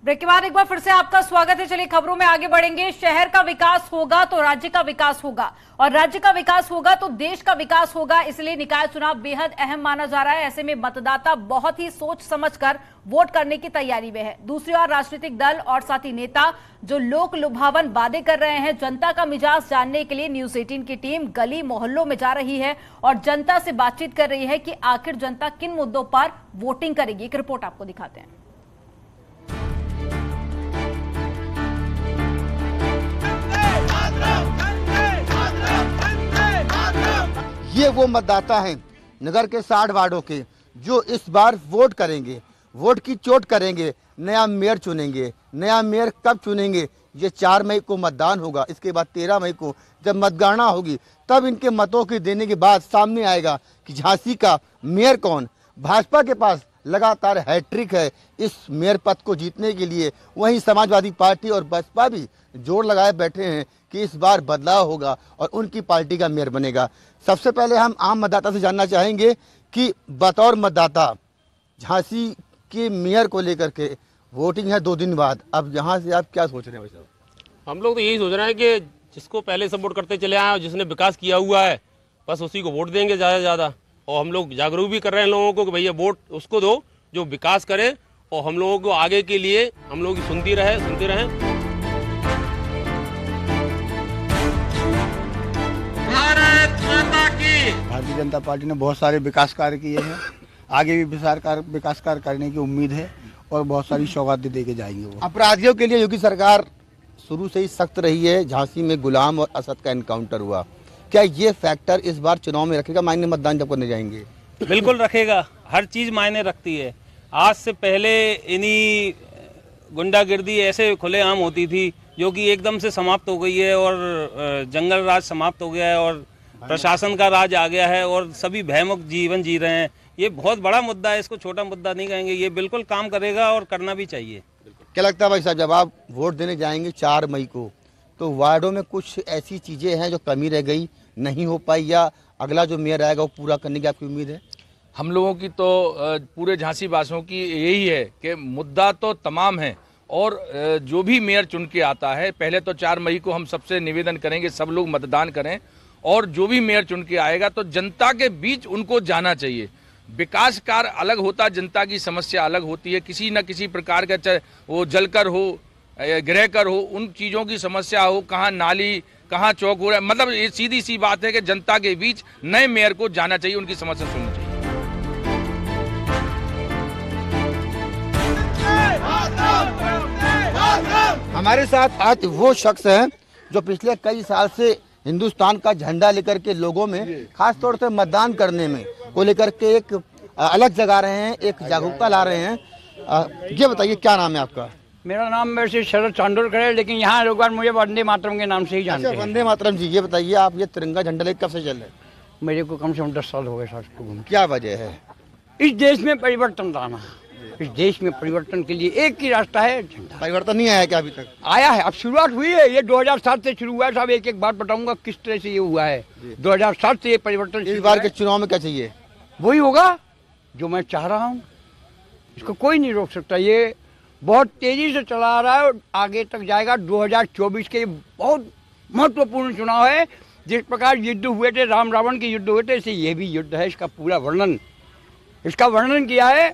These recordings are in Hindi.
ब्रेक के बाद एक बार फिर से आपका स्वागत है। चलिए खबरों में आगे बढ़ेंगे। शहर का विकास होगा तो राज्य का विकास होगा और राज्य का विकास होगा तो देश का विकास होगा। इसलिए निकाय चुनाव बेहद अहम माना जा रहा है। ऐसे में मतदाता बहुत ही सोच समझकर वोट करने की तैयारी में है। दूसरी ओर राजनीतिक दल और साथी नेता जो लोक लुभावन वादे कर रहे हैं, जनता का मिजाज जानने के लिए न्यूज 18 की टीम गली मोहल्लों में जा रही है और जनता से बातचीत कर रही है कि आखिर जनता किन मुद्दों पर वोटिंग करेगी। एक रिपोर्ट आपको दिखाते हैं। ये वो मतदाता हैं नगर के 60 वार्डों के जो इस बार वोट करेंगे, वोट की चोट करेंगे, नया मेयर चुनेंगे। नया मेयर कब चुनेंगे? ये 4 मई को मतदान होगा। इसके बाद 13 मई को जब मतगणना होगी तब इनके मतों के देने के बाद सामने आएगा कि झांसी का मेयर कौन। भाजपा के पास लगातार हैट्रिक है इस मेयर पद को जीतने के लिए। वहीं समाजवादी पार्टी और बसपा भी जोर लगाए बैठे हैं कि इस बार बदलाव होगा और उनकी पार्टी का मेयर बनेगा। सबसे पहले हम आम मतदाता से जानना चाहेंगे कि बतौर मतदाता झांसी के मेयर को लेकर के वोटिंग है 2 दिन बाद, अब यहाँ से आप क्या सोच रहे हैं भाई साहब? हम लोग तो यही सोच रहे हैं कि जिसको पहले सपोर्ट करते चले आए, जिसने विकास किया हुआ है, बस उसी को वोट देंगे ज़्यादा से ज़्यादा। और हम लोग जागरूक भी कर रहे हैं लोगों को कि भैया वोट उसको दो जो विकास करे और हम लोगों को आगे के लिए हम लोग सुनते रहें। भारतीय जनता पार्टी ने बहुत सारे विकास कार्य किए हैं, आगे भी विकास कार्य करने की उम्मीद है और बहुत सारी सौगातें दे के जाएंगे वो। अपराधियों के लिए योगी सरकार शुरू से ही सख्त रही है। झांसी में गुलाम और असद का एनकाउंटर हुआ, क्या ये फैक्टर इस बार चुनाव में रखेगा मायने मतदान जब करने जाएंगे? बिल्कुल रखेगा, हर चीज मायने रखती है। आज से पहले इन्हीं गुंडागिर्दी ऐसे खुलेआम होती थी जो कि एकदम से समाप्त हो गई है और जंगल राज समाप्त हो गया है और प्रशासन का राज आ गया है और सभी भयमुक्त जीवन जी रहे हैं। ये बहुत बड़ा मुद्दा है, इसको छोटा मुद्दा नहीं कहेंगे। ये बिल्कुल काम करेगा और करना भी चाहिए। क्या लगता है भाई साहब, जब आप वोट देने जाएंगे 4 मई को तो वार्डों में कुछ ऐसी चीजें हैं जो कमी रह गई, नहीं हो पाई, या अगला जो मेयर आएगा वो पूरा करने की आपकी उम्मीद है? हम लोगों की तो पूरे झांसी वासियों की यही है कि मुद्दा तो तमाम है और जो भी मेयर चुन के आता है, पहले तो 4 मई को हम सबसे निवेदन करेंगे सब लोग मतदान करें और जो भी मेयर चुन के आएगा तो जनता के बीच उनको जाना चाहिए। विकास कार्य अलग होता, जनता की समस्या अलग होती है। किसी न किसी प्रकार का, चाहे वो जलकर हो, गिरह कर हो, उन चीज़ों की समस्या हो, कहाँ नाली कहाँ चौक हो रहा है, मतलब ये सीधी सी बात है कि जनता के बीच नए मेयर को जाना चाहिए, उनकी समस्या सुननी चाहिए। हमारे साथ आज वो शख्स हैं जो पिछले कई साल से हिंदुस्तान का झंडा लेकर के लोगों में खास तौर से मतदान करने में को लेकर के एक अलग जगा रहे हैं, एक जागरूकता ला रहे हैं। ये बताइए क्या नाम है आपका? मेरा नाम वैसे शरद चांदोलकर है, लेकिन यहाँ लोग मुझे वंदे मातरम के नाम से ही जानते हैं। वंदे मातरम जी, ये बताइए आप ये तिरंगा झंडा लेकर कब से चल रहे हैं? मेरे को कम से कम 10 साल हो गए साथ को। क्या वजह है? इस देश में परिवर्तन लाना। इस देश में परिवर्तन के लिए एक ही रास्ता है, झंडा। परिवर्तन नहीं आया क्या अभी तक? आया है, अब शुरुआत हुई है। ये 2007 से शुरू हुआ है साहब। एक एक बात बताऊंगा किस तरह से ये हुआ है। 2007 से ये परिवर्तन। इस बार के चुनाव में क्या चाहिए? वही होगा जो मैं चाह रहा हूँ, इसको कोई नहीं रोक सकता। ये बहुत तेजी से चला आ रहा है और आगे तक जाएगा। 2024 के बहुत महत्वपूर्ण चुनाव है। जिस प्रकार युद्ध हुए थे, राम रावण के युद्ध हुए थे, ऐसे ये भी युद्ध है। इसका पूरा वर्णन, इसका वर्णन किया है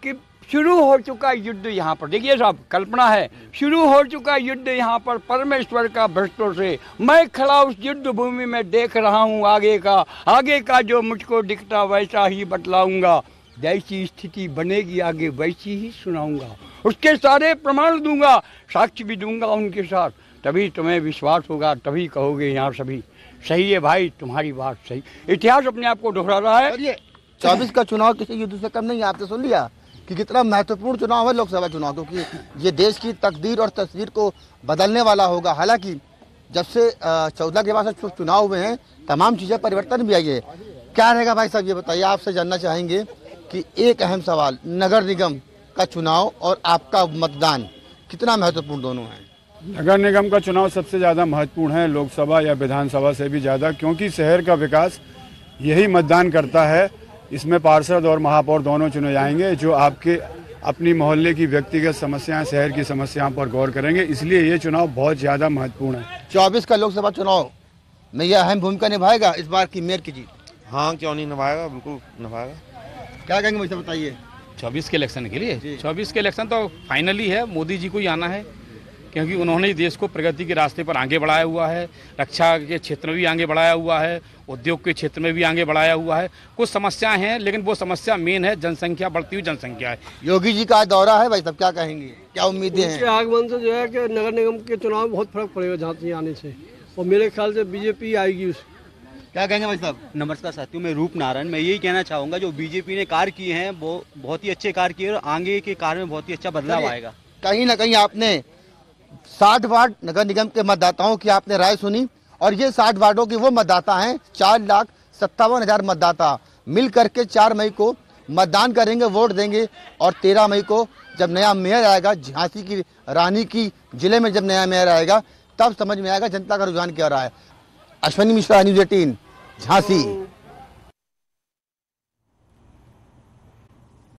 कि शुरू हो चुका युद्ध यहाँ पर। देखिए साहब, कल्पना है, शुरू हो चुका युद्ध यहाँ पर परमेश्वर का भ्रष्टों से। मैं खड़ा उस युद्ध भूमि में देख रहा हूँ आगे का जो मुझको दिखता वैसा ही बतलाऊंगा। जैसी स्थिति बनेगी आगे वैसी ही सुनाऊंगा। उसके सारे प्रमाण दूंगा, साक्ष्य भी दूंगा उनके साथ। तभी तुम्हें विश्वास होगा, तभी कहोगे यहाँ सभी सही है भाई, तुम्हारी बात सही। इतिहास अपने आप को दोहरा रहा है। और ये 24 का चुनाव किसी युद्ध से कम नहीं है। आपने सुन लिया कि कितना महत्वपूर्ण चुनाव है लोकसभा चुनाव, क्योंकि ये देश की तकदीर और तस्वीर को बदलने वाला होगा। हालांकि जब से 14 के बाद चुनाव हुए हैं तमाम चीज़ें परिवर्तन भी आई है। क्या रहेगा भाई साहब, ये बताइए। आपसे जानना चाहेंगे कि एक अहम सवाल, नगर निगम का चुनाव और आपका मतदान कितना महत्वपूर्ण दोनों है? नगर निगम का चुनाव सबसे ज़्यादा महत्वपूर्ण है, लोकसभा या विधानसभा से भी ज़्यादा, क्योंकि शहर का विकास यही मतदान करता है। इसमें पार्षद और महापौर दोनों चुने जाएंगे जो आपके अपनी मोहल्ले की व्यक्तिगत समस्याएं, शहर की समस्याओं पर गौर करेंगे। इसलिए ये चुनाव बहुत ज़्यादा महत्वपूर्ण है। 24 का लोकसभा चुनाव में यह अहम भूमिका निभाएगा इस बार की मेयर की जीत। हाँ, क्यों नहीं निभाएगा, बिल्कुल निभाएगा। क्या कहेंगे मुझे बताइए। 24 के इलेक्शन के लिए 24 के इलेक्शन तो फाइनली है, मोदी जी को ही आना है, क्योंकि उन्होंने देश को प्रगति के रास्ते पर आगे बढ़ाया हुआ है। रक्षा के क्षेत्र में भी आगे बढ़ाया हुआ है, उद्योग के क्षेत्र में भी आगे बढ़ाया हुआ है। कुछ समस्याएं हैं, लेकिन वो समस्या मेन है जनसंख्या, बढ़ती हुई जनसंख्या है। योगी जी का दौरा है भाई साहब, क्या कहेंगे, क्या उम्मीदें हैं? आगमन से जो है कि नगर निगम के चुनाव में बहुत फर्क पड़ेगा झांसी आने से, और मेरे ख्याल से बीजेपी आएगी। क्या कहेंगे भाई साहब? नमस्कार साथियों, मैं रूप नारायण। मैं यही कहना चाहूँगा, जो बीजेपी ने कार्य किए हैं वो बहुत ही अच्छे कार्य किए और आगे के कार्य में बहुत ही अच्छा बदलाव आएगा। कहीं ना कहीं आपने 60 वार्ड नगर निगम के मतदाताओं की आपने राय सुनी, और ये 60 वार्डों के वो मतदाता हैं, 4,57,000 मतदाता मिल करके 4 मई को मतदान करेंगे, वोट देंगे। और 13 मई को जब नया मेयर आएगा, झांसी की रानी की जिले में जब नया मेयर आएगा, तब समझ में आएगा जनता का रुझान क्या रहा है। अश्विनी मिश्रा, न्यूज़ 18, झांसी।